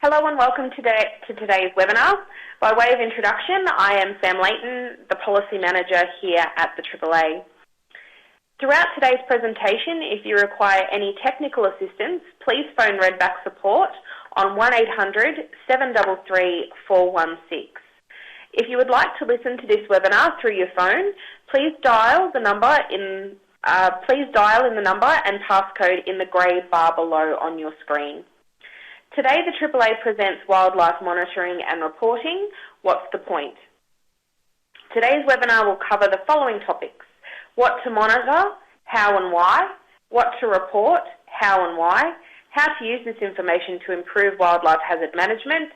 Hello and welcome to today's webinar. By way of introduction, I am Sam Layton, the Policy Manager here at the AAA. Throughout today's presentation, if you require any technical assistance, please phone Redback Support on 1800 733 416. If you would like to listen to this webinar through your phone, please dial in the number and passcode in the grey bar below on your screen. Today, the AAA presents Wildlife Monitoring and Reporting, What's the Point? Today's webinar will cover the following topics: what to monitor, how and why, what to report, how and why, how to use this information to improve wildlife hazard management,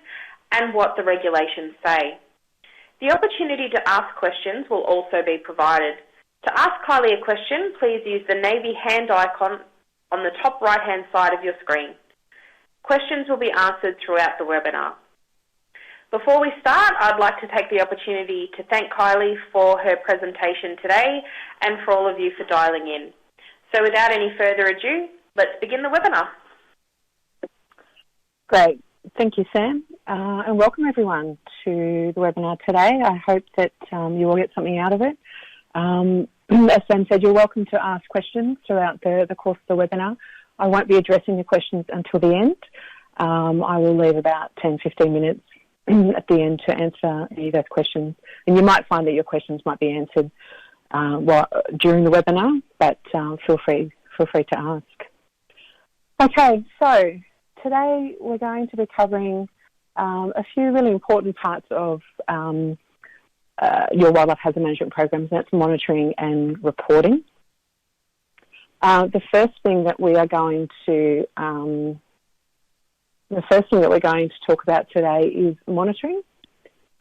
and what the regulations say. The opportunity to ask questions will also be provided. To ask Kylie a question, please use the navy hand icon on the top right-hand side of your screen. Questions will be answered throughout the webinar. Before we start, I'd like to take the opportunity to thank Kylie for her presentation today and for all of you for dialing in. So without any further ado, let's begin the webinar. Great. Thank you, Sam. And welcome everyone to the webinar today. I hope that you will get something out of it. As Sam said, you're welcome to ask questions throughout the course of the webinar. I won't be addressing the questions until the end. I will leave about 10-15 minutes at the end to answer any of those questions. And you might find that your questions might be answered during the webinar, but feel free to ask. Okay, so today we're going to be covering a few really important parts of your wildlife hazard management programs, and that's monitoring and reporting. The first thing that we're going to talk about today is monitoring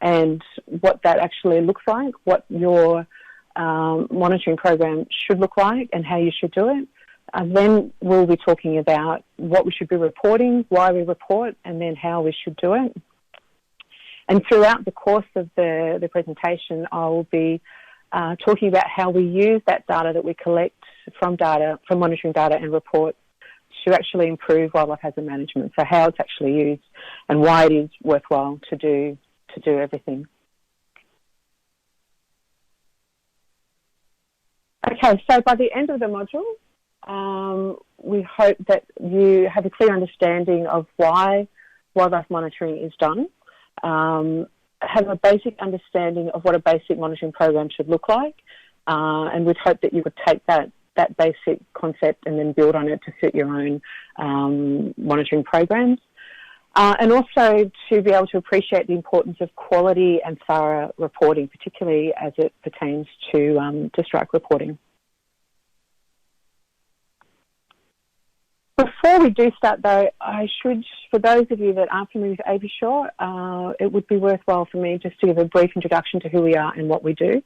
and what that actually looks like, what your monitoring program should look like and how you should do it. Then we'll be talking about what we should be reporting, why we report, and then how we should do it. And throughout the course of the presentation, I will be talking about how we use that data that we collect from monitoring data and reports to actually improve wildlife hazard management. So how it's actually used and why it is worthwhile to do everything. Okay, so by the end of the module, we hope that you have a clear understanding of why wildlife monitoring is done, have a basic understanding of what a basic monitoring program should look like, and we'd hope that you would take that basic concept and then build on it to suit your own monitoring programs. And also to be able to appreciate the importance of quality and thorough reporting, particularly as it pertains to strike reporting. Before we do start though, for those of you that aren't familiar with Avisure, it would be worthwhile for me just to give a brief introduction to who we are and what we do.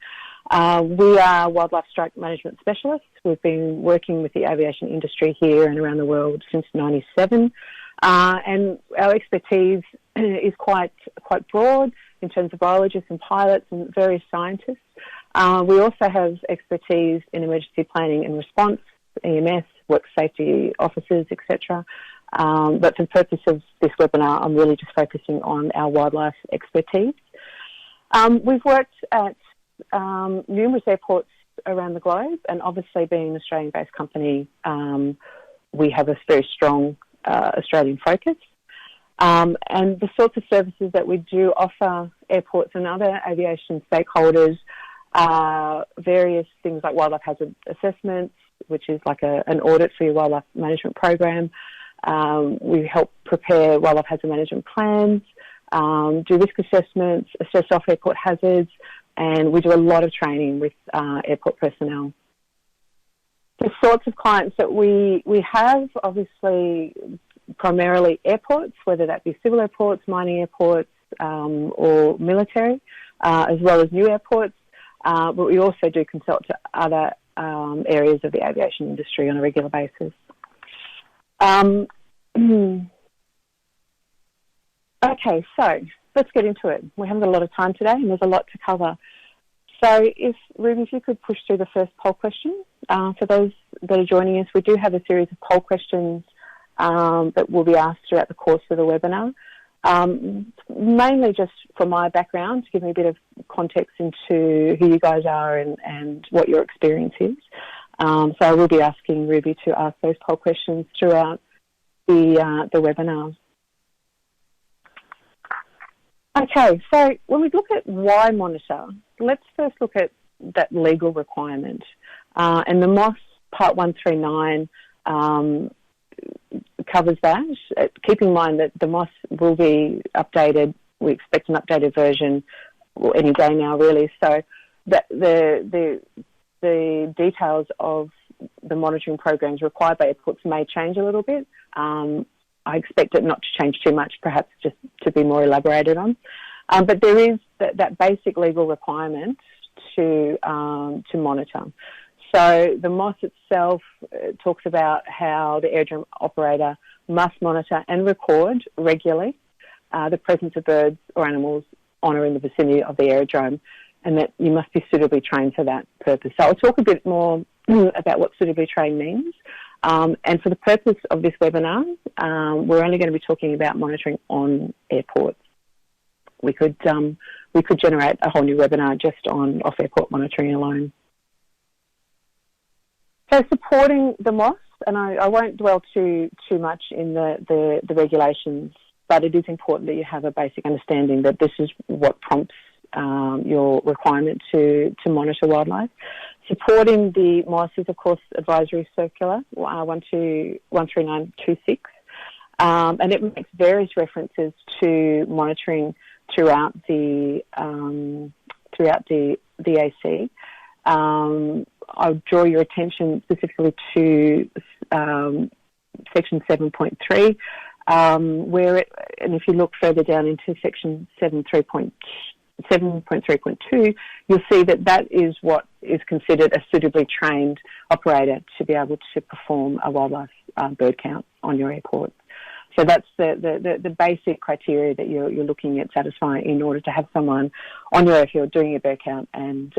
We are wildlife strike management specialists. We've been working with the aviation industry here and around the world since '97, and our expertise is quite broad in terms of biologists and pilots and various scientists. We also have expertise in emergency planning and response, EMS, work safety officers, etc. But for the purpose of this webinar, I'm really just focusing on our wildlife expertise. We've worked at numerous airports around the globe, and obviously being an Australian-based company, we have a very strong Australian focus. And the sorts of services that we do offer airports and other aviation stakeholders are various things like wildlife hazard assessments, which is like an audit for your wildlife management program. We help prepare wildlife hazard management plans, do risk assessments, assess off-airport hazards, and we do a lot of training with airport personnel. The sorts of clients that we have, obviously, primarily airports, whether that be civil airports, mining airports, or military, as well as new airports. But we also do consult to other areas of the aviation industry on a regular basis. Okay, so let's get into it. We haven't got a lot of time today and there's a lot to cover. So Ruby, if you could push through the first poll question. For those that are joining us, we do have a series of poll questions that will be asked throughout the course of the webinar. Mainly just for my background, to give me a bit of context into who you guys are and what your experience is. So I will be asking Ruby to ask those poll questions throughout the webinar. Okay, so when we look at why monitor, let's first look at that legal requirement. And the MOS Part 139 covers that. Keep in mind that the MOS will be updated. We expect an updated version any day now, really. So that the details of the monitoring programs required by airports may change a little bit. I expect it not to change too much, perhaps just to be more elaborated on. But there is that basic legal requirement to monitor. So the MOS itself talks about how the aerodrome operator must monitor and record regularly the presence of birds or animals on or in the vicinity of the aerodrome, and that you must be suitably trained for that purpose. So I'll talk a bit more about what suitably trained means. And for the purpose of this webinar, we're only going to be talking about monitoring on airports. We could generate a whole new webinar just on off-airport monitoring alone. So supporting the MOS, and I won't dwell too much in the regulations, but it is important that you have a basic understanding that this is what prompts your requirement to monitor wildlife. Supporting the MOS is, of course, Advisory Circular 13926, and it makes various references to monitoring throughout the AC. I'll draw your attention specifically to section 7.3, where and if you look further down into section 7.3.2, you'll see that is what is considered a suitably trained operator to be able to perform a wildlife bird count on your airport. So that's the basic criteria that you're looking at satisfying in order to have someone on your airfield doing a bird count and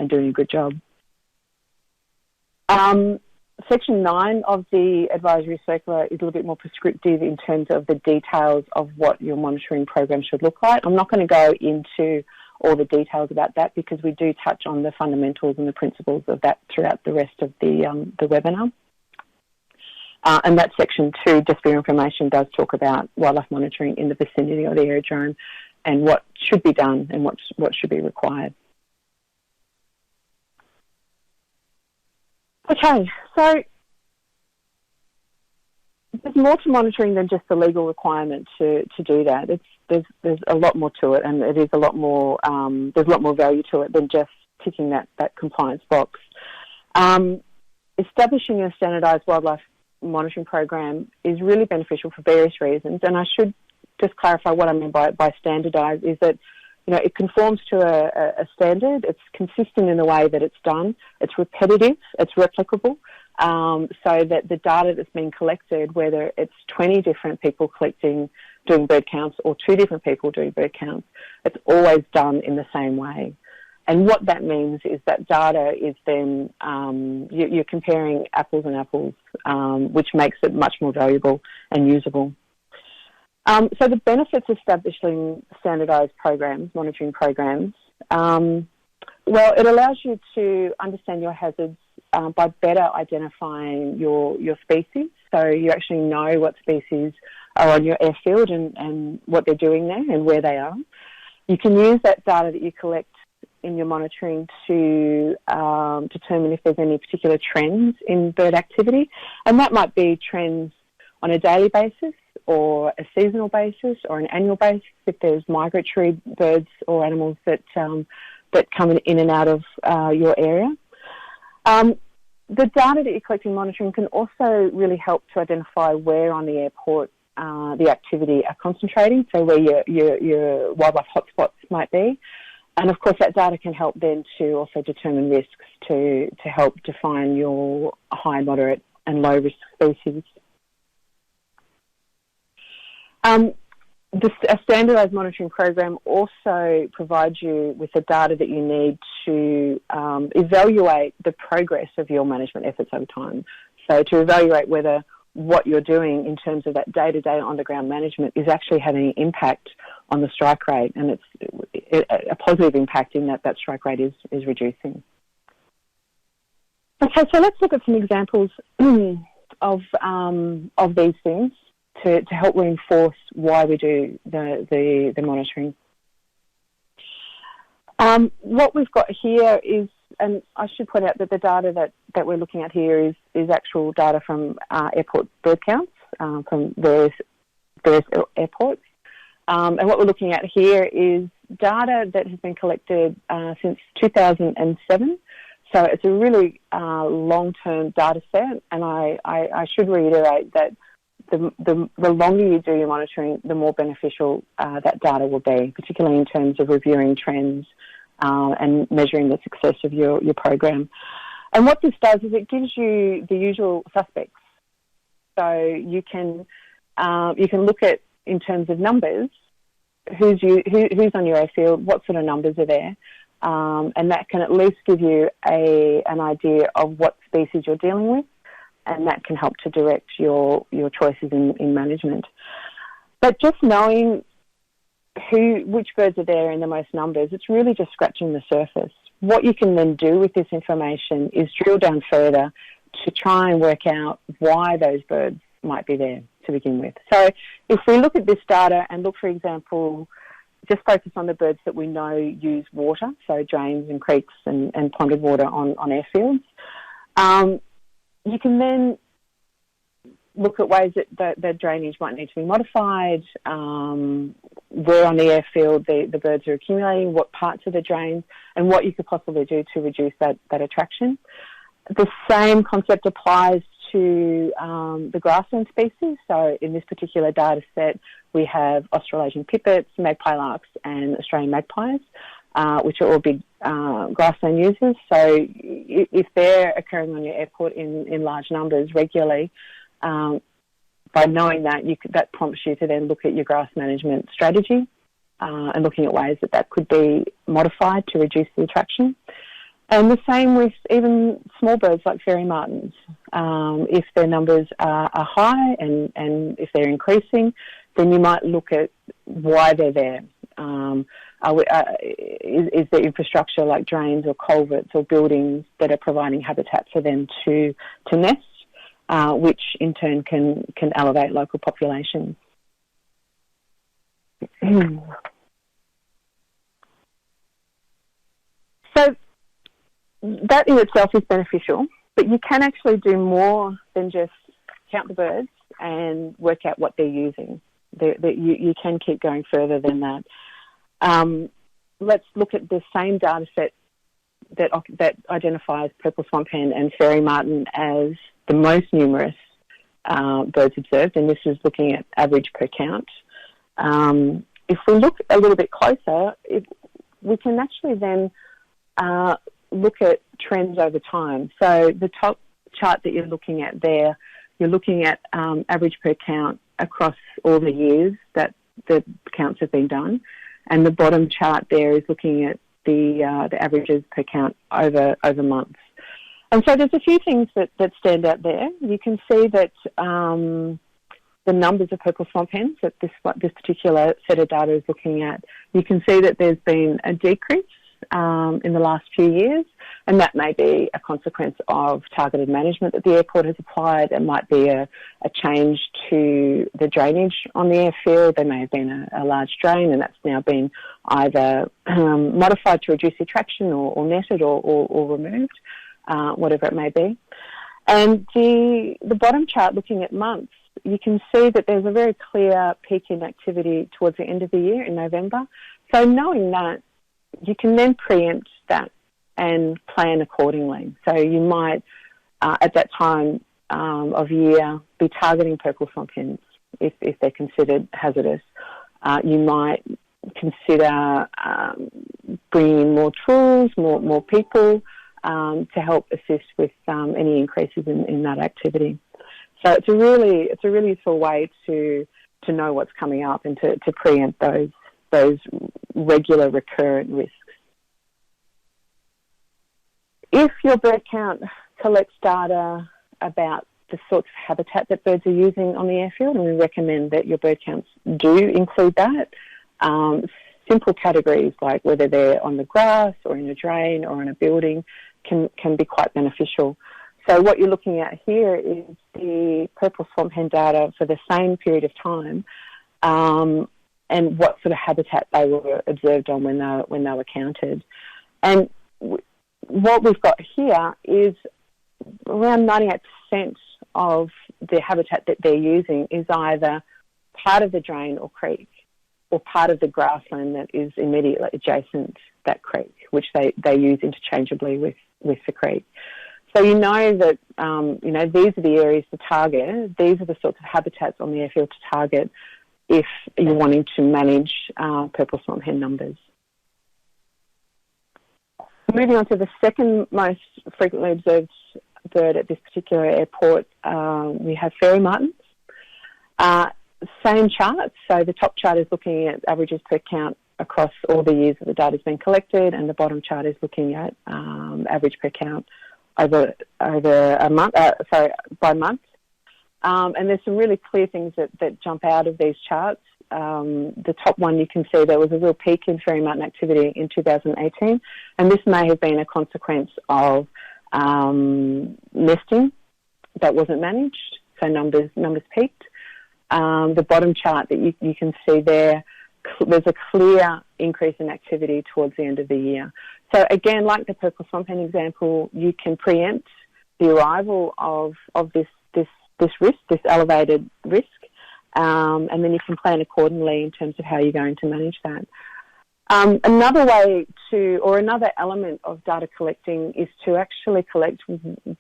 doing a good job. Section 9 of the Advisory Circular is a little bit more prescriptive in terms of the details of what your monitoring program should look like. I'm not going to go into all the details about that because we do touch on the fundamentals and the principles of that throughout the rest of the webinar. And that section 2, just for your information, does talk about wildlife monitoring in the vicinity of the aerodrome and what should be done and what should be required. Okay, so there's more to monitoring than just the legal requirement to do that. There's a lot more to it, and it is a lot more. There's a lot more value to it than just ticking that compliance box. Establishing a standardised wildlife monitoring program is really beneficial for various reasons, and I should just clarify what I mean by standardised is that it conforms to a standard. It's consistent in the way that it's done. It's repetitive. It's replicable. So that the data that's being collected, whether it's 20 different people doing bird counts or 2 different people doing bird counts, it's always done in the same way. And what that means is that data is then, you're comparing apples and apples, which makes it much more valuable and usable. So the benefits of establishing standardised programs, monitoring programs, well, it allows you to understand your hazards by better identifying your species. So you actually know what species are on your airfield and what they're doing there and where they are. You can use that data that you collect in your monitoring to determine if there's any particular trends in bird activity. And that might be trends on a daily basis or a seasonal basis or an annual basis if there's migratory birds or animals that come in and out of your area. The data that you're collecting monitoring can also really help to identify where on the airport the activity are concentrating, so where your wildlife hotspots might be. And of course that data can help then to also determine risks to help define your high, moderate and low risk species. A standardised monitoring program also provides you with the data that you need to evaluate the progress of your management efforts over time. So to evaluate whether what you're doing in terms of that day-to-day on-the-ground management is actually having an impact on the strike rate, and it's a positive impact in that strike rate is reducing. Okay, so let's look at some examples of these things to help reinforce why we do the monitoring. What we've got here is, and I should point out that the data that we're looking at here is actual data from airport bird counts from various airports. And what we're looking at here is data that has been collected since 2007. So it's a really long-term data set, and I should reiterate that the longer you do your monitoring, the more beneficial that data will be, particularly in terms of reviewing trends and measuring the success of your program. And what this does is it gives you the usual suspects. So you can look at, in terms of numbers, who's on your airfield, what sort of numbers are there, and that can at least give you an idea of what species you're dealing with, and that can help to direct your choices in management. But just knowing which birds are there in the most numbers, it's really just scratching the surface. What you can then do with this information is drill down further to try and work out why those birds might be there to begin with. So if we look at this data and look, for example, just focus on the birds that we know use water, so drains and creeks and ponded water on airfields, you can then look at ways that the drainage might need to be modified, where on the airfield the birds are accumulating, what parts of the drains, and what you could possibly do to reduce that attraction. The same concept applies to the grassland species. So in this particular data set, we have Australasian pipits, magpie larks, and Australian magpies, which are all big grassland users. So if they're occurring on your airport in large numbers regularly, by knowing that, that prompts you to then look at your grass management strategy and looking at ways that could be modified to reduce the attraction. And the same with even small birds like fairy martins. If their numbers are high and if they're increasing, then you might look at why they're there. Is there infrastructure like drains or culverts or buildings that are providing habitat for them to nest, which in turn can elevate local populations. So that in itself is beneficial, but you can actually do more than just count the birds and work out what they're using. You can keep going further than that. Let's look at the same data set that identifies purple swamp hen and fairy martin as the most numerous birds observed, and this is looking at average per count. If we look a little bit closer, we can actually then look at trends over time. So the top chart that you're looking at there, you're looking at average per count across all the years that the counts have been done, and the bottom chart there is looking at the averages per count over months. And so there's a few things that stand out there. You can see that the numbers of purple swamp hens that this particular set of data is looking at, you can see that there's been a decrease in the last few years, and that may be a consequence of targeted management that the airport has applied. It might be a change to the drainage on the airfield. There may have been a large drain, and that's now been either modified to reduce the attraction or netted or removed, whatever it may be. And the bottom chart looking at months, you can see that there's a very clear peak in activity towards the end of the year in November. So knowing that, you can then preempt that and plan accordingly. So you might, at that time of year, be targeting purple swamp hens if they're considered hazardous. You might consider bringing in more tools, more people to help assist with any increases in that activity. So it's a really useful way to know what's coming up and to preempt those regular recurrent risks. If your bird count collects data about the sorts of habitat that birds are using on the airfield, and we recommend that your bird counts do include that. Simple categories like whether they're on the grass or in a drain or in a building can be quite beneficial. So what you're looking at here is the purple swamp hen data for the same period of time, and what sort of habitat they were observed on when they were counted. And what we've got here is around 98% of the habitat that they're using is either part of the drain or creek, or part of the grassland that is immediately adjacent that creek, which they use interchangeably with the creek. So you know that these are the areas to target. These are the sorts of habitats on the airfield to target if you're wanting to manage purple swamp hen numbers. Moving on to the second most frequently observed bird at this particular airport, we have fairy martins. Same chart, so the top chart is looking at averages per count across all the years that the data has been collected, and the bottom chart is looking at average per count over a month, by month. And there's some really clear things that jump out of these charts. The top one, you can see there was a real peak in fairy martin activity in 2018, and this may have been a consequence of nesting that wasn't managed, so numbers peaked. The bottom chart that you can see there's a clear increase in activity towards the end of the year. So again, like the purple swamp hen example, you can preempt the arrival of this risk, this elevated risk, and then you can plan accordingly in terms of how you're going to manage that. Another way another element of data collecting is to actually collect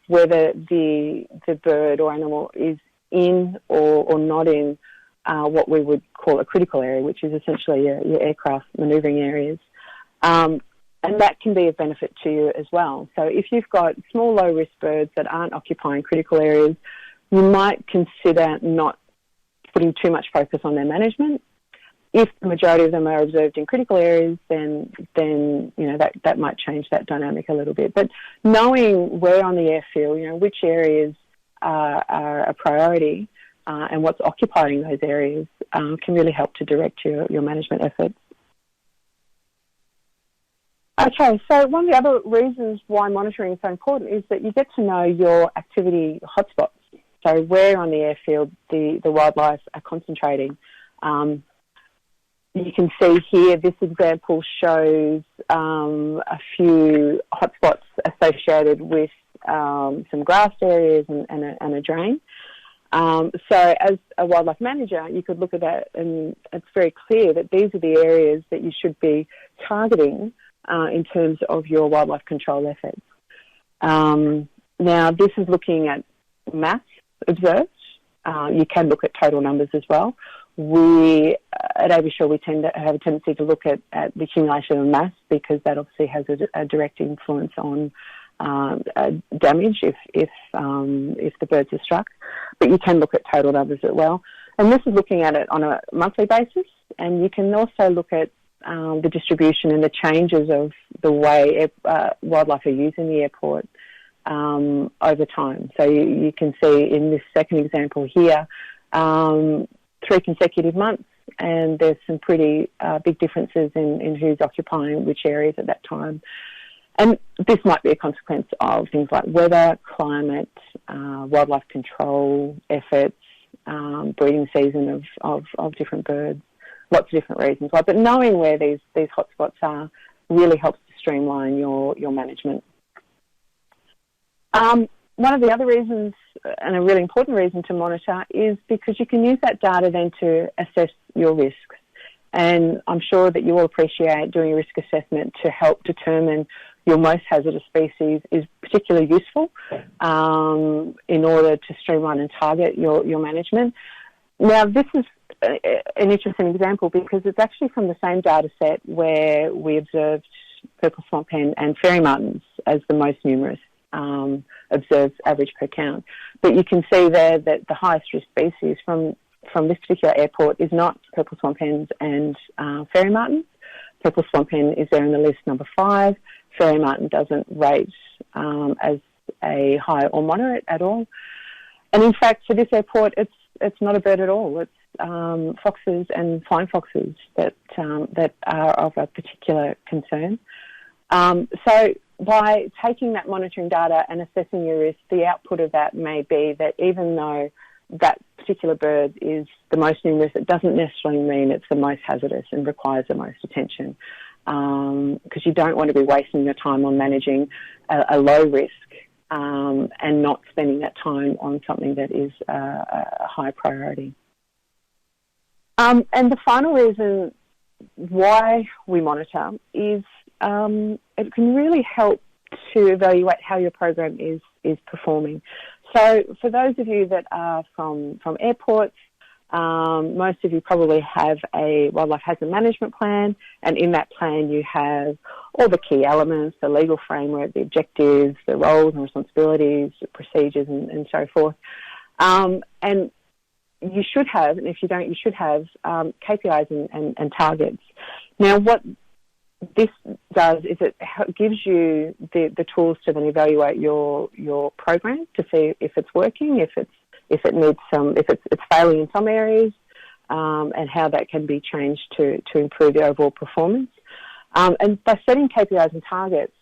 whether the bird or animal is in or not in what we would call a critical area, which is essentially your aircraft manoeuvring areas. And that can be of benefit to you as well. So if you've got small, low-risk birds that aren't occupying critical areas, you might consider not putting too much focus on their management. If the majority of them are observed in critical areas, then that might change that dynamic a little bit. But knowing where on the airfield, which areas are a priority and what's occupying those areas can really help to direct your management efforts. Okay, so one of the other reasons why monitoring is so important is that you get to know your activity hotspots. So where on the airfield the wildlife are concentrating. You can see here, this example shows a few hotspots associated with some grassed areas and a drain. So as a wildlife manager, you could look at that, and it's very clear that these are the areas that you should be targeting in terms of your wildlife control efforts. Now, this is looking at mass observed. You can look at total numbers as well. We, at Avisure, we tend to have a tendency to look at the accumulation of mass, because that obviously has a direct influence on damage if the birds are struck. But you can look at total numbers as well. And this is looking at it on a monthly basis, and you can also look at the distribution and the changes of the way wildlife are using the airport over time. So you can see in this second example here, 3 consecutive months, and there's some pretty big differences in who's occupying which areas at that time. And this might be a consequence of things like weather, climate, wildlife control efforts, breeding season of different birds, lots of different reasons why. But knowing where these hotspots are really helps to streamline your management. One of the other reasons, and a really important reason to monitor, is because you can use that data then to assess your risks. And I'm sure that you will appreciate doing a risk assessment to help determine your most hazardous species is particularly useful in order to streamline and target your management. Now, this is an interesting example because it's actually from the same data set where we observed purple swamp hen and fairy martins as the most numerous observed average per count. But you can see there that the highest risk species from this particular airport is not purple swamp hens and fairy martins. Purple swamp hen is there in the list number 5. Fairy martin doesn't rate as a high or moderate at all. And in fact, for this airport, it's not a bird at all. It's foxes and flying foxes that are of a particular concern. So by taking that monitoring data and assessing your risk, the output of that may be that even though that particular bird is the most numerous, it doesn't necessarily mean it's the most hazardous and requires the most attention, because you don't want to be wasting your time on managing a low risk and not spending that time on something that is a high priority. And the final reason why we monitor is it can really help to evaluate how your program is performing. So for those of you that are from airports, most of you probably have a wildlife hazard management plan, and in that plan you have all the key elements, the legal framework, the objectives, the roles and responsibilities, the procedures and so forth. And you should have, and if you don't, you should have KPIs and targets. Now, what this does is it gives you the tools to then evaluate your program to see if it's working, if it's failing in some areas, and how that can be changed to improve the overall performance. And by setting KPIs and targets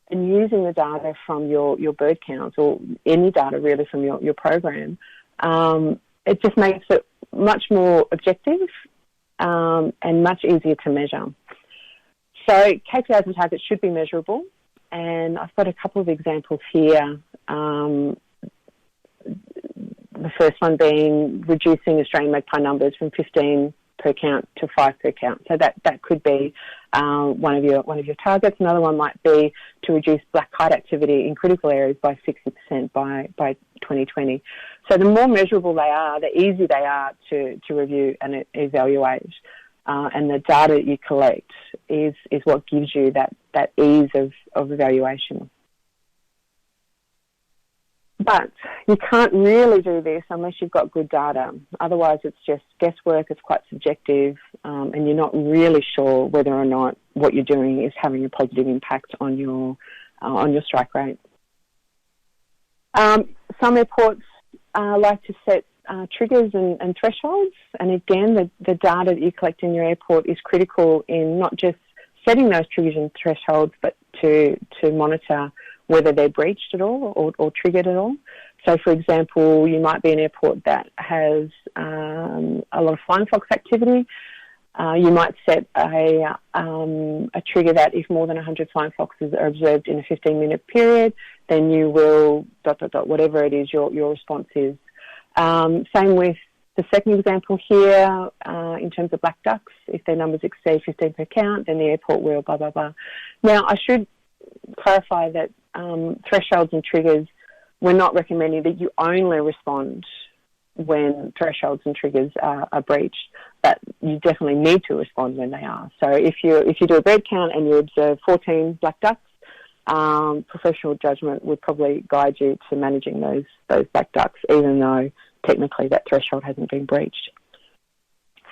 and using the data from your bird counts or any data really from your program, it just makes it much more objective and much easier to measure. So KPIs and targets should be measurable, and I've got a couple of examples here. The first one being reducing Australian magpie numbers from 15 per count to 5 per count. So that could be one of your targets. Another one might be to reduce black kite activity in critical areas by 60% by 2020. So the more measurable they are, the easier they are to review and evaluate. And the data that you collect is what gives you that ease of evaluation. But you can't really do this unless you've got good data. Otherwise, it's just guesswork, it's quite subjective, and you're not really sure whether or not what you're doing is having a positive impact on your strike rate. Some airports like to set triggers and thresholds, and again, the data that you collect in your airport is critical in not just setting those triggers and thresholds, but to monitor whether they're breached at all or triggered at all. So, for example, you might be an airport that has a lot of flying fox activity. You might set a trigger that if more than 100 flying foxes are observed in a 15-minute period, then you will ... whatever it is your response is. Same with the second example here, in terms of black ducks. If their numbers exceed 15 per count, then the airport will blah, blah, blah. Now, I should clarify that thresholds and triggers, we're not recommending that you only respond when thresholds and triggers are breached, but you definitely need to respond when they are. So if you do a bird count and you observe 14 black ducks, professional judgment would probably guide you to managing those black ducks, even though technically that threshold hasn't been breached.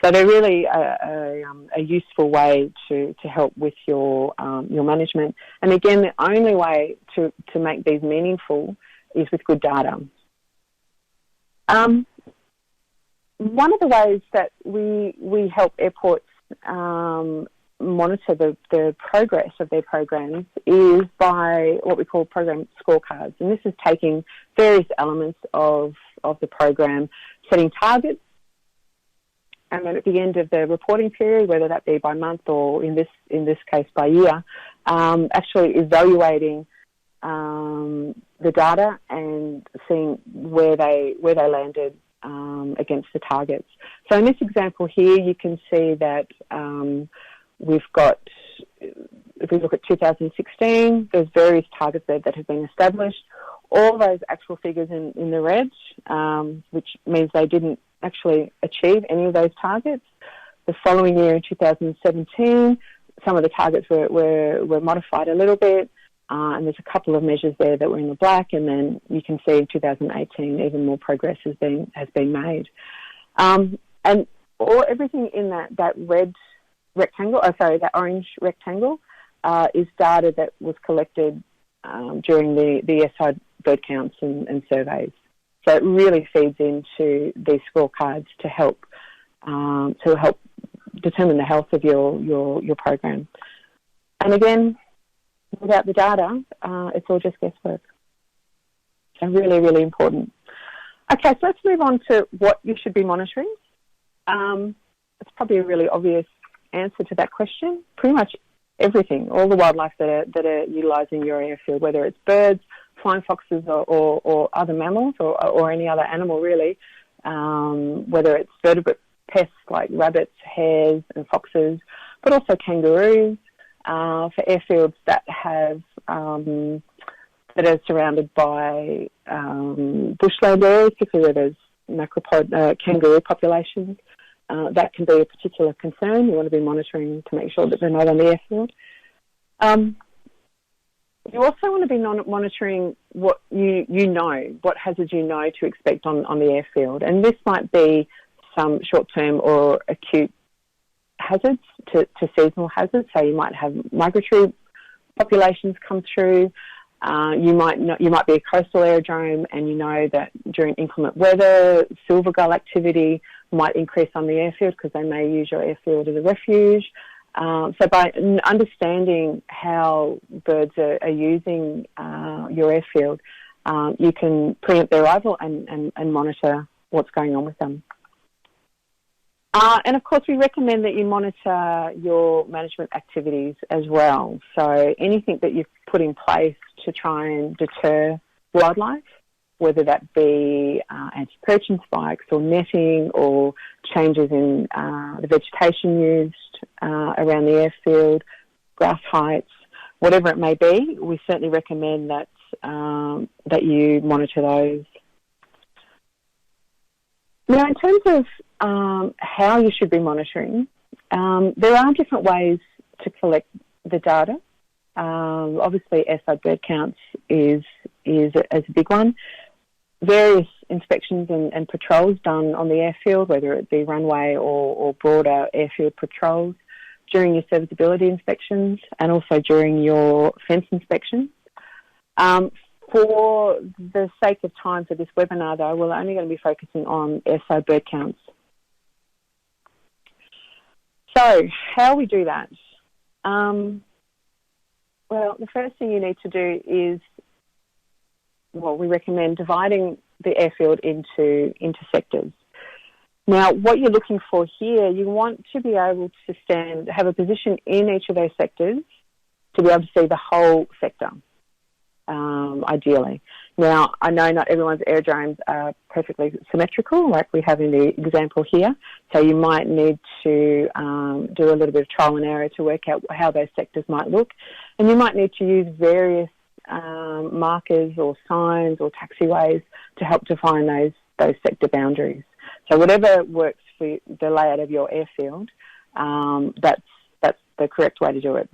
So they're really a useful way to help with your management. And again, the only way to make these meaningful is with good data. One of the ways that we help airports monitor the progress of their programs is by what we call program scorecards. And this is taking various elements of the program, setting targets, and then at the end of the reporting period, whether that be by month or in this case by year, actually evaluating the data and seeing where they landed against the targets. So in this example here, you can see that we've got, if we look at 2016, there's various targets there that have been established. All those actual figures in the red, which means they didn't actually achieve any of those targets. The following year in 2017, some of the targets were modified a little bit, and there's a couple of measures there that were in the black, and then you can see in 2018 even more progress has been made. And everything in that red rectangle, that orange rectangle, is data that was collected during the SI bird counts and surveys. So it really feeds into these scorecards to help determine the health of your program. And again, without the data, it's all just guesswork. So really, really important. Okay, so let's move on to what you should be monitoring. It's probably a really obvious answer to that question. Pretty much everything, all the wildlife that are utilising your airfield, whether it's birds, flying foxes or other mammals or any other animal really, whether it's vertebrate pests like rabbits, hares and foxes, but also kangaroos, for airfields that have that are surrounded by bushland areas, particularly where there's kangaroo populations. That can be a particular concern. You want to be monitoring to make sure that they're not on the airfield. You also want to be monitoring what you know, what hazards you know to expect on the airfield. And this might be some short-term or acute hazards to seasonal hazards. So you might have migratory populations come through. You might be a coastal aerodrome and you know that during inclement weather, silver gull activity might increase on the airfield because they may use your airfield as a refuge. So by understanding how birds are using your airfield, you can preempt their arrival and monitor what's going on with them. And of course, we recommend that you monitor your management activities as well. So anything that you've put in place to try and deter wildlife, whether that be anti-poaching spikes or netting or changes in the vegetation used around the airfield, grass heights, whatever it may be, we certainly recommend that that you monitor those. Now, in terms of how you should be monitoring, there are different ways to collect the data. Obviously, airside bird counts is a big one. Various inspections and patrols done on the airfield, whether it be runway or broader airfield patrols, during your serviceability inspections and also during your fence inspections. For the sake of time for this webinar, though, we're only going to be focusing on airside bird counts. So, how we do that? Well, the first thing you need to do is, we recommend dividing the airfield into sectors. Now, what you're looking for here, you want to be able to have a position in each of those sectors to be able to see the whole sector, ideally. Now, I know not everyone's aerodromes are perfectly symmetrical, like we have in the example here, so you might need to do a little bit of trial and error to work out how those sectors might look, and you might need to use various markers or signs or taxiways to help define those sector boundaries. So whatever works for the layout of your airfield, that's the correct way to do it.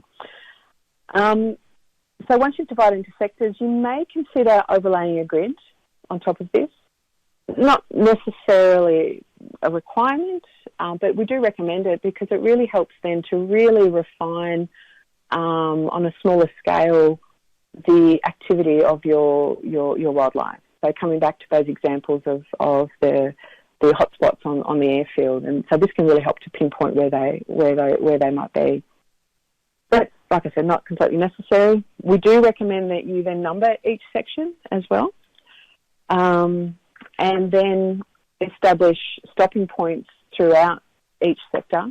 So once you've divided into sectors, you may consider overlaying a grid on top of this. Not necessarily a requirement, but we do recommend it because it really helps then to really refine on a smaller scale the activity of your wildlife. So coming back to those examples of the hotspots on the airfield, and so this can really help to pinpoint where they might be. But like I said, not completely necessary. We do recommend that you then number each section as well, and then establish stopping points throughout each sector.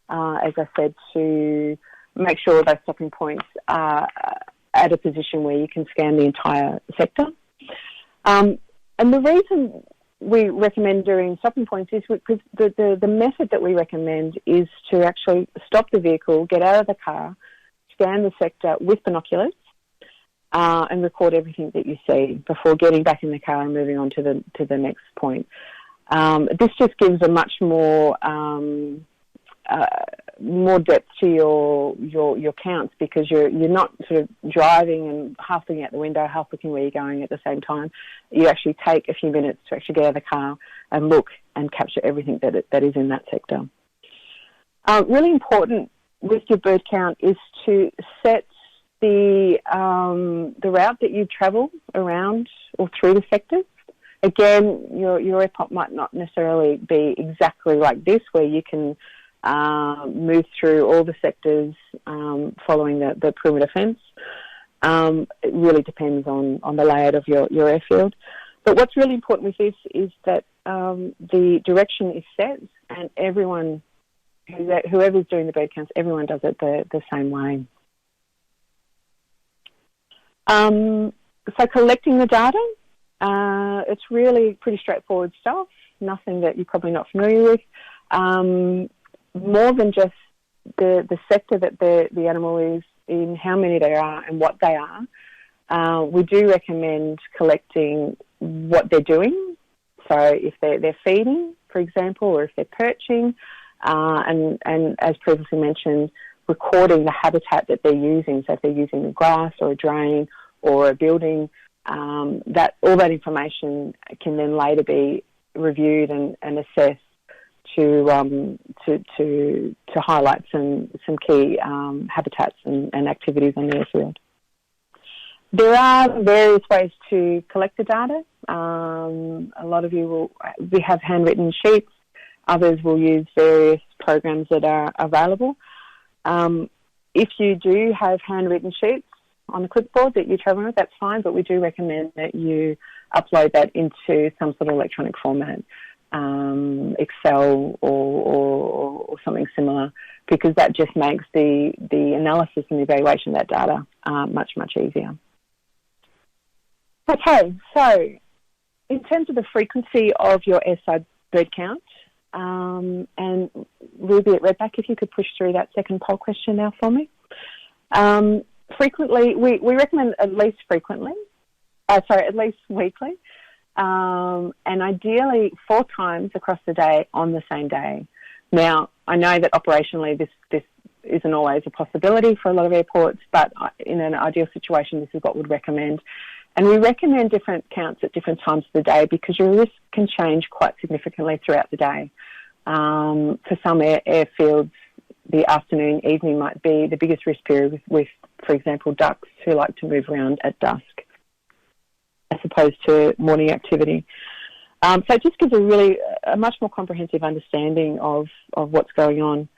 As I said, to make sure those stopping points are at a position where you can scan the entire sector. And the reason we recommend doing stopping points is because the method that we recommend is to actually stop the vehicle, get out of the car, scan the sector with binoculars, and record everything that you see before getting back in the car and moving on to the next point. This just gives a much more depth to your counts, because you're not sort of driving and half looking out the window, half looking where you're going at the same time. You actually take a few minutes to actually get out of the car and look and capture everything that is in that sector. Really important with your bird count is to set the route that you travel around or through the sectors. Again, your airpot might not necessarily be exactly like this, where you can move through all the sectors following the perimeter fence. It really depends on the layout of your airfield. But what's really important with this is that the direction is set, and everyone, whoever's doing the bird counts, everyone does it the same way. So collecting the data, it's really pretty straightforward stuff, nothing that you're probably not familiar with. More than just the sector that the animal is in, how many there are and what they are, we do recommend collecting what they're doing. So if they're feeding, for example, or if they're perching, and as previously mentioned, recording the habitat that they're using. So if they're using the grass or a drain or a building, that all that information can then later be reviewed and assessed to highlight some key habitats and activities on the airfield. There are various ways to collect the data. A lot of you we have handwritten sheets. Others will use various programs that are available. If you do have handwritten sheets on the clipboard that you're traveling with, that's fine, but we do recommend that you upload that into some sort of electronic format, Excel or something similar, because that just makes the analysis and the evaluation of that data much, much easier. Okay, so in terms of the frequency of your airside bird count, and Ruby at Redback, if you could push through that second poll question now for me. Frequently, we recommend at least weekly, and ideally 4 times across the day on the same day. Now, I know that operationally this isn't always a possibility for a lot of airports, but in an ideal situation, this is what we'd recommend. And we recommend different counts at different times of the day because your risk can change quite significantly throughout the day. For some airfields, the afternoon, evening might be the biggest risk period with, for example, ducks who like to move around at dusk as opposed to morning activity. So it just gives a much more comprehensive understanding of what's going on.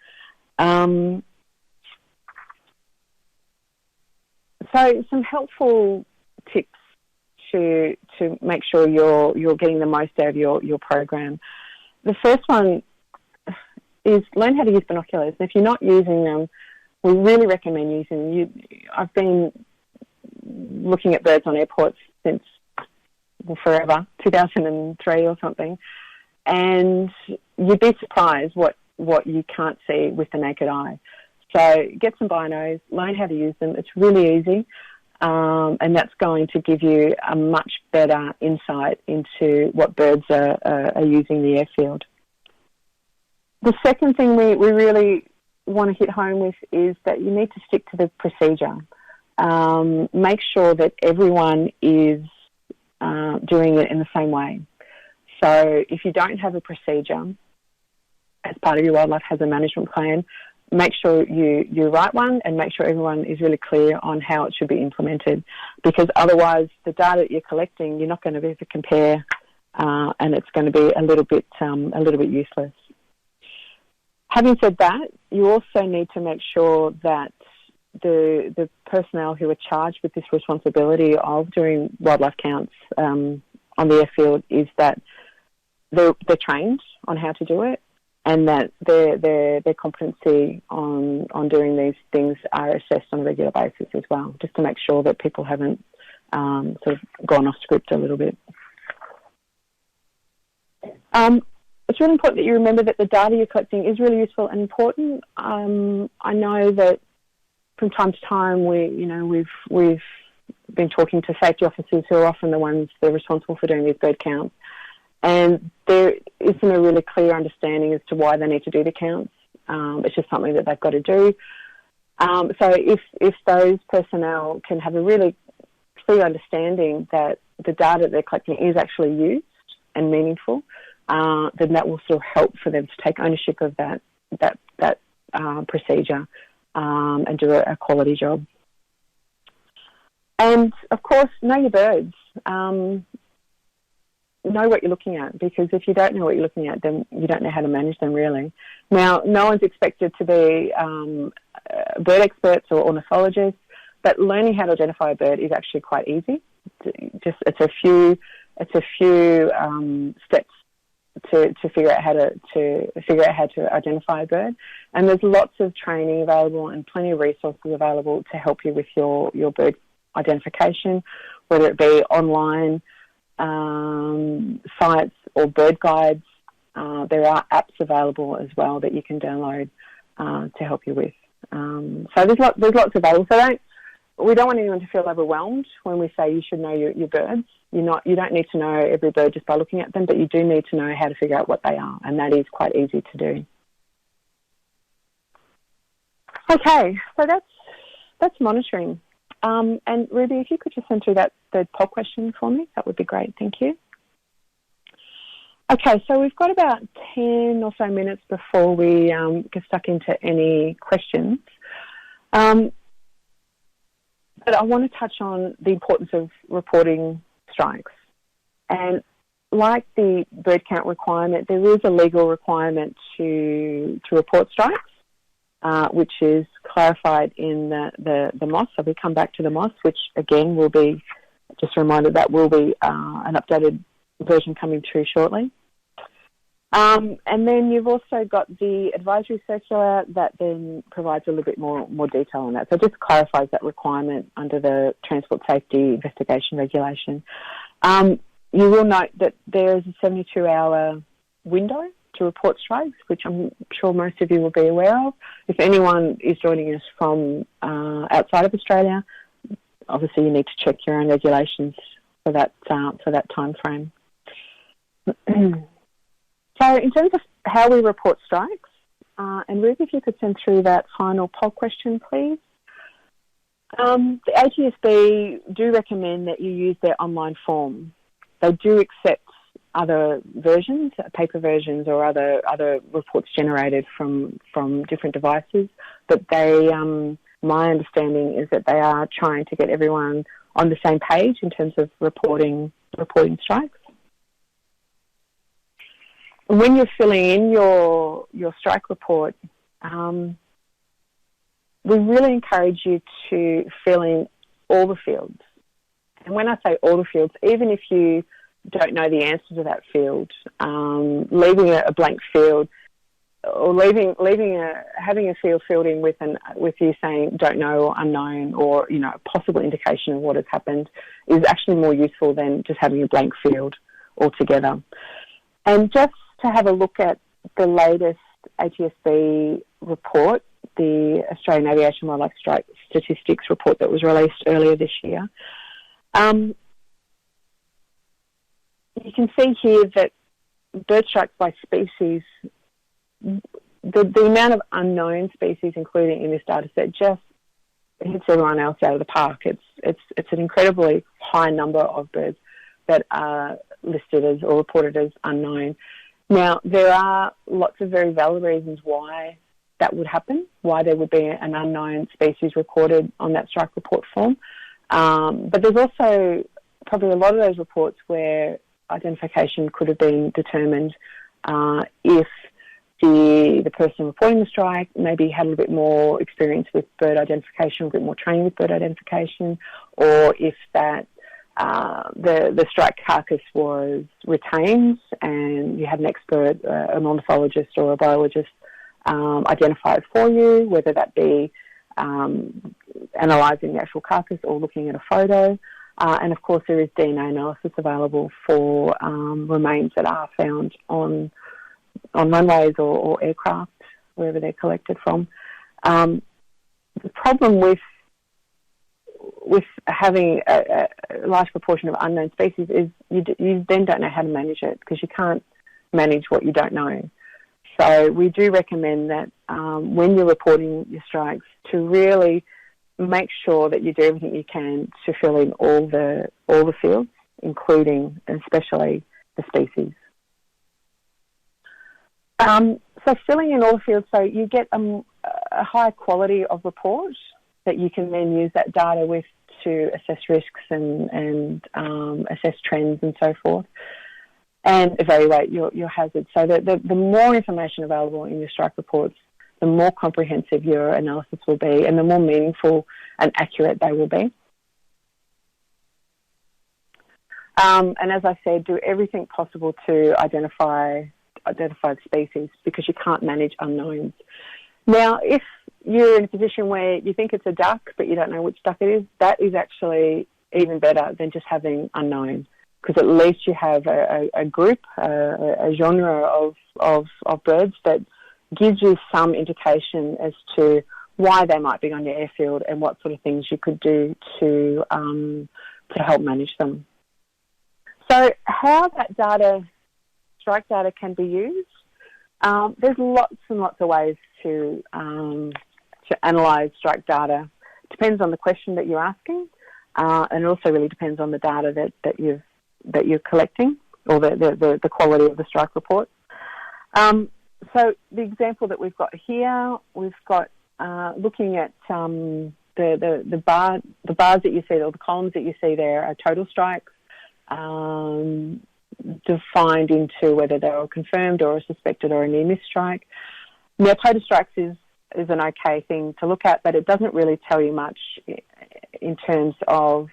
So some helpful tips to make sure you're getting the most out of your program. The first one is learn how to use binoculars. And if you're not using them, we really recommend using them. I've been looking at birds on airports since forever, 2003 or something, and you'd be surprised what you can't see with the naked eye. So get some binos, learn how to use them. It's really easy. And that's going to give you a much better insight into what birds are using the airfield. The second thing we really want to hit home with is that you need to stick to the procedure. Make sure that everyone is doing it in the same way. So if you don't have a procedure as part of your wildlife hazard management plan, make sure you write one and make sure everyone is really clear on how it should be implemented, because otherwise the data that you're collecting, you're not going to be able to compare, and it's going to be a little bit useless. Having said that, you also need to make sure that the personnel who are charged with this responsibility of doing wildlife counts on the airfield is that they're trained on how to do it, and that their competency on doing these things are assessed on a regular basis as well, just to make sure that people haven't sort of gone off script a little bit. It's really important that you remember that the data you're collecting is really useful and important. I know that from time to time we've been talking to safety officers who are often the ones that are responsible for doing these bird counts, and there isn't a really clear understanding as to why they need to do the counts. It's just something that they've got to do. So if those personnel can have a really clear understanding that the data they're collecting is actually used and meaningful, then that will sort of help for them to take ownership of that procedure and do a quality job. And of course, know your birds. know what you're looking at, because if you don't know what you're looking at, then you don't know how to manage them, really. Now, no one's expected to be bird experts or ornithologists, but learning how to identify a bird is actually quite easy. It's a few steps to figure out how to identify a bird, and there's lots of training available and plenty of resources available to help you with your bird identification, whether it be online sites or bird guides. There are apps available as well that you can download to help you with. So there's lots available. So we don't want anyone to feel overwhelmed when we say you should know your birds. You don't need to know every bird just by looking at them, but you do need to know how to figure out what they are, and that is quite easy to do. Okay, so that's monitoring. And Ruby, if you could just send through the poll question for me, that would be great. Thank you. Okay, so we've got about 10 or so minutes before we get stuck into any questions. But I want to touch on the importance of reporting strikes. And like the bird count requirement, there is a legal requirement to report strikes, which is clarified in the MOS. So we come back to the MOS, which again will be, just a reminder, that will be an updated version coming through shortly. And then you've also got the advisory circular that then provides a little bit more detail on that. So it just clarifies that requirement under the Transport Safety Investigation Regulation. You will note that there is a 72-hour window to report strikes, which I'm sure most of you will be aware of. If anyone is joining us from outside of Australia, obviously you need to check your own regulations for that time frame. So in terms of how we report strikes, and Ruth, if you could send through that final poll question, please. The ATSB do recommend that you use their online form. They do accept other versions, paper versions or other reports generated from different devices, but my understanding is that they are trying to get everyone on the same page in terms of reporting strikes. When you're filling in your strike report, we really encourage you to fill in all the fields. And when I say all the fields, even if you don't know the answer to that field, leaving a blank field or having a field filled in with you saying don't know or unknown or a possible indication of what has happened is actually more useful than just having a blank field altogether. And just to have a look at the latest ATSB report, the Australian Aviation Wildlife Strike Statistics report that was released earlier this year, you can see here that bird strikes by species, the amount of unknown species included in this data set just hits everyone else out of the park. It's an incredibly high number of birds that are listed as or reported as unknown. Now, there are lots of very valid reasons why that would happen, why there would be an unknown species recorded on that strike report form. But there's also probably a lot of those reports where identification could have been determined if the person reporting the strike maybe had a little bit more experience with bird identification, a bit more training with bird identification, or if that the strike carcass was retained and you had an expert, an ornithologist or a biologist identify it for you, whether that be analysing the actual carcass or looking at a photo. And of course there is DNA analysis available for remains that are found on runways or aircraft, wherever they're collected from. The problem with having a large proportion of unknown species is you then don't know how to manage it, because you can't manage what you don't know. So we do recommend that when you're reporting your strikes, to really make sure that you do everything you can to fill in all the fields, including and especially the species. So filling in all the fields, so you get a higher quality of report that you can then use that data with to assess risks and assess trends and so forth. and evaluate your hazards. So the more information available in your strike reports, the more comprehensive your analysis will be, and the more meaningful and accurate they will be. And as I said, do everything possible to identify the species, because you can't manage unknowns. Now, if you're in a position where you think it's a duck, but you don't know which duck it is, that is actually even better than just having unknown, because at least you have a group, a genre of birds that gives you some indication as to why they might be on your airfield and what sort of things you could do to help manage them. So how that data, strike data, can be used, there's lots and lots of ways to analyse strike data. It depends on the question that you're asking, and it also really depends on the data that you're collecting, or the quality of the strike report. So the example that we've got here, we've got looking at the bars that you see, or the columns that you see there, are total strikes, defined into whether they were confirmed or a suspected or a near-miss strike. Now, total strikes is an okay thing to look at, but it doesn't really tell you much in terms of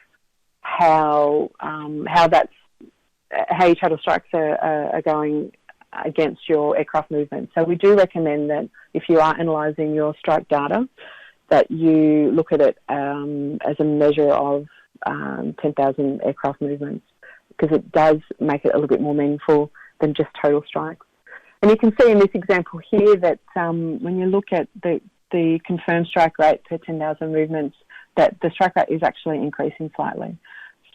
how your total strikes are going against your aircraft movement. So we do recommend that if you are analysing your strike data, that you look at it as a measure of 10,000 aircraft movements, because it does make it a little bit more meaningful than just total strikes. And you can see in this example here that when you look at the confirmed strike rate per 10,000 movements, that the strike rate is actually increasing slightly.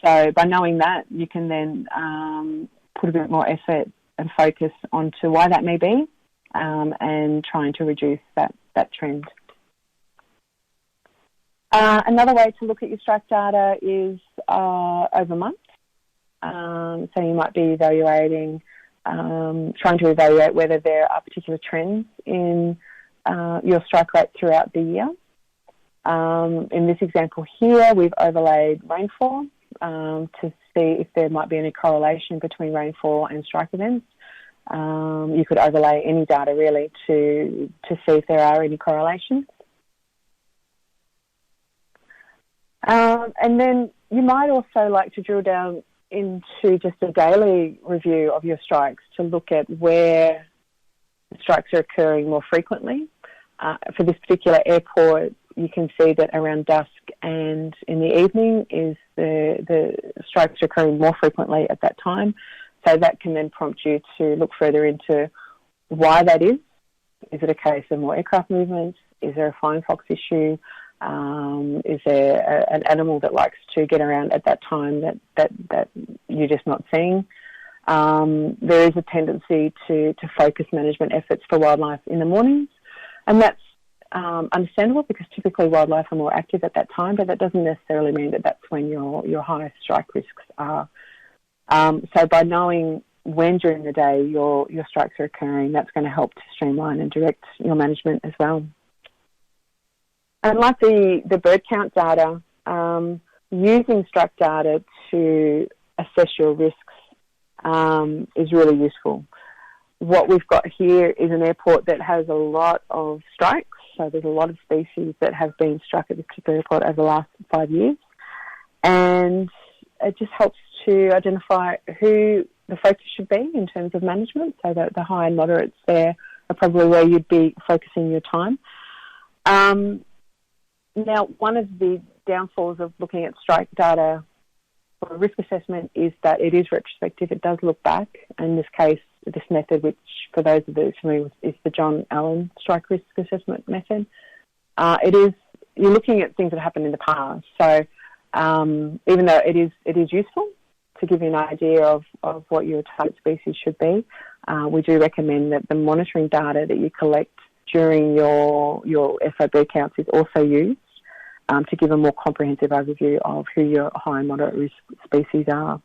So by knowing that, you can then put a bit more effort and focus onto why that may be, and trying to reduce that trend. Another way to look at your strike data is over months. So you might be evaluating, trying to evaluate whether there are particular trends in your strike rate throughout the year. In this example here, we've overlaid rainfall to see if there might be any correlation between rainfall and strike events. You could overlay any data really to see if there are any correlations. And then you might also like to drill down into just a daily review of your strikes to look at where the strikes are occurring more frequently. For this particular airport, you can see that around dusk and in the evening is the strikes are occurring more frequently at that time. So that can then prompt you to look further into why that is. Is it a case of more aircraft movements? Is there a flying fox issue? Is there an animal that likes to get around at that time that you're just not seeing? There is a tendency to focus management efforts for wildlife in the mornings, and that's understandable, because typically wildlife are more active at that time, but that doesn't necessarily mean that that's when your highest strike risks are. So by knowing when during the day your strikes are occurring, that's going to help to streamline and direct your management as well. And like the bird count data, using strike data to assess your risks is really useful. What we've got here is an airport that has a lot of strikes, so there's a lot of species that have been struck at this particular airport over the last 5 years, and it just helps to identify who the focus should be in terms of management, so that the high and moderates there are probably where you'd be focusing your time. Now, one of the downfalls of looking at strike data for a risk assessment is that it is retrospective. It does look back. In this case, this method, which for those of you familiar with, is the John Allen strike risk assessment method. You're looking at things that happened in the past. So even though it is useful to give you an idea of what your target species should be, we do recommend that the monitoring data that you collect during your FOB counts is also used to give a more comprehensive overview of who your high and moderate risk species are.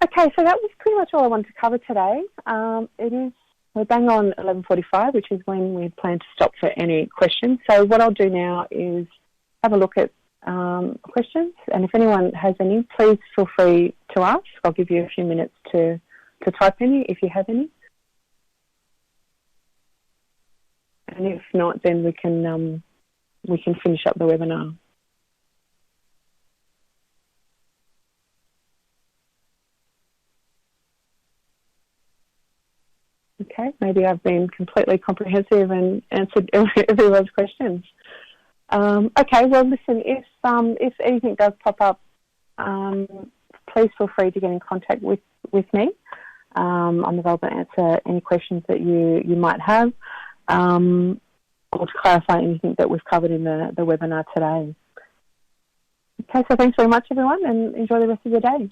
Okay, so that was pretty much all I wanted to cover today. We're bang on 11:45, which is when we plan to stop for any questions. So what I'll do now is have a look at questions. And if anyone has any, please feel free to ask. I'll give you a few minutes to type any if you have any. And if not, then we can finish up the webinar. Okay, maybe I've been completely comprehensive and answered everyone's questions. Okay, well, listen, if anything does pop up, please feel free to get in contact with me. I'm available to answer any questions that you might have, or to clarify anything that we've covered in the webinar today. Okay, so thanks very much, everyone, and enjoy the rest of your day.